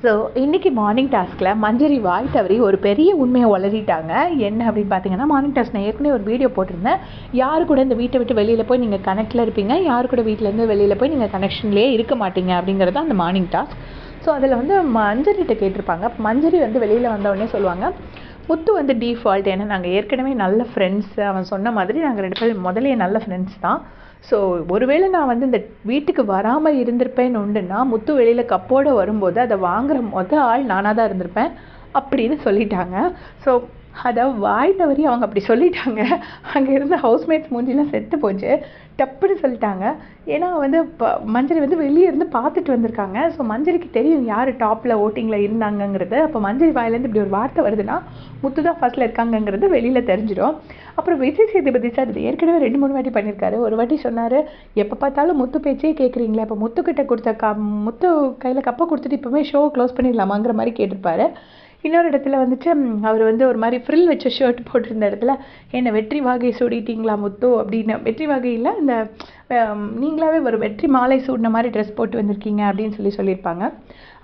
So இன்றைக்கி morning டாஸ்கில் மஞ்சரி வாய் தவறி ஒரு பெரிய உண்மையை உளறிட்டாங்க. என்ன அப்படின்னு பார்த்தீங்கன்னா, மார்னிங் டாஸ்க் நான் ஏற்கனவே ஒரு வீடியோ போட்டிருந்தேன். யார் கூட இந்த வீட்டை விட்டு வெளியில் போய் நீங்கள் கனெக்டில் இருப்பீங்க, யார் கூட வீட்டிலேருந்து வெளியில் போய் நீங்கள் கனெக்ஷன்லேயே இருக்க மாட்டீங்க அப்படிங்கிறது அந்த மார்னிங் டாஸ்க். ஸோ அதில் வந்து மஞ்சரிகிட்ட கேட்டிருப்பாங்க. மஞ்சரி வந்து வெளியில் வந்தவுடனே சொல்லுவாங்க, முத்து வந்து டிஃபால்ட், ஏன்னா நாங்கள் ஏற்கனவே நல்ல ஃப்ரெண்ட்ஸு. அவன் சொன்ன மாதிரி நாங்கள் 2 பேரும் முதலே நல்ல ஃப்ரெண்ட்ஸ் தான். ஸோ ஒருவேளை நான் வந்து இந்த வீட்டுக்கு வராமல் இருந்திருப்பேன்னு உண்டுன்னா, முத்து வெளியில் கப்போடு வரும்போது அதை வாங்குகிற ஆள் நானாக தான் இருந்திருப்பேன் அப்படின்னு சொல்லிட்டாங்க. ஸோ அதாவது வாய் தவறி அவங்க அப்படி சொல்லிட்டாங்க. அங்கே இருந்த ஹவுஸ்மேட்ஸ் மூஞ்சிலாம் செத்து போச்சு. டப்புன்னு சொல்லிட்டாங்க. ஏன்னா வந்து மஞ்சரி வந்து வெளியே இருந்து பார்த்துட்டு வந்திருக்காங்க. ஸோ மஞ்சரிக்கு தெரியும் யார் டாப்பில் ஓட்டிங்கில் இருந்தாங்கங்கிறது. அப்போ மஞ்சரி வாயிலேருந்து இப்படி ஒரு வார்த்தை வருதுன்னா, முத்து தான் ஃபர்ஸ்ட்டில் இருக்காங்கங்கிறது வெளியில் தெரிஞ்சிடும். அப்புறம் விஜய் சேதுபதி சார் இது ஏற்கனவே 2-3 வாட்டி பண்ணியிருக்காரு. ஒரு வாட்டி சொன்னார், எப்போ பார்த்தாலும் முத்து பேச்சே கேட்குறீங்களே, அப்போ முத்துக்கிட்ட கொடுத்த முத்து கையில் கப்பை கொடுத்துட்டு இப்போவே ஷோ க்ளோஸ் பண்ணிடலாமாங்கிற மாதிரி கேட்டிருப்பாரு. இன்னொரு இடத்துல வந்துட்டு அவர் வந்து ஒரு மாதிரி ஃப்ரில் வச்ச ஷர்ட் போட்டிருந்த இடத்துல, என்னை வெற்றி வாகை சூடிட்டிங்களா முத்து அப்படின்னு, வெற்றி வாகையில் இந்த நீங்களாவே ஒரு வெற்றி மாலை சூடின மாதிரி ட்ரெஸ் போட்டு வந்திருக்கீங்க அப்படின்னு சொல்லியிருப்பாங்க.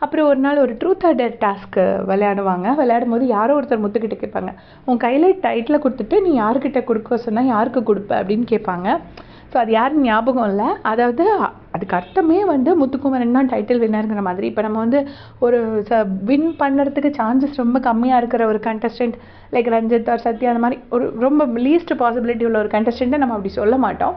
அப்புறம் ஒரு நாள் ஒரு ட்ரூத் ஆர் டேர் டாஸ்க்கு விளையாடும் போது யாரோ ஒருத்தர் முத்துக்கிட்ட கேட்பாங்க, உன் கையில் டைட்டில் கொடுத்துட்டு நீ யாருக்கிட்ட கொடுக்க சொன்னால் யாருக்கு கொடுப்ப அப்படின்னு கேட்பாங்க. ஸோ அது யாரும் ஞாபகம் இல்லை. அதாவது அதுக்கு அர்த்தமே வந்து முத்துக்குமரன் தான் டைட்டில் வின்னருங்கிற மாதிரி. இப்போ நம்ம வந்து ஒரு வின் பண்ணுறதுக்கு சான்சஸ் ரொம்ப கம்மியாக இருக்கிற ஒரு contestant like Ranjith or Sathya, அந்த மாதிரி ஒரு ரொம்ப லீஸ்ட் பாசிபிலிட்டி உள்ள ஒரு கண்டஸ்டண்ட்டை நம்ம அப்படி சொல்ல மாட்டோம்.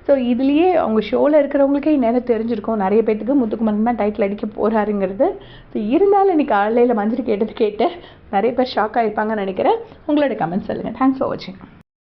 ஸோ இதுலேயே அவங்க ஷோவில் இருக்கிறவங்களுக்கே நேரம் தெரிஞ்சிருக்கும் நிறைய பேத்துக்கு முத்துக்குமரன் தான் டைட்டில் அடிக்க போகிறாருங்கிறது. ஸோ இருந்தாலும் இன்றைக்கி காலையில் மஞ்சரி கேட்டு நிறைய பேர் ஷாக் ஆகிருப்பாங்கன்னு நினைக்கிறேன். உங்களோட கமெண்ட்ஸ் சொல்லுங்கள். தேங்க்ஸ் ஃபார் வாட்சிங்.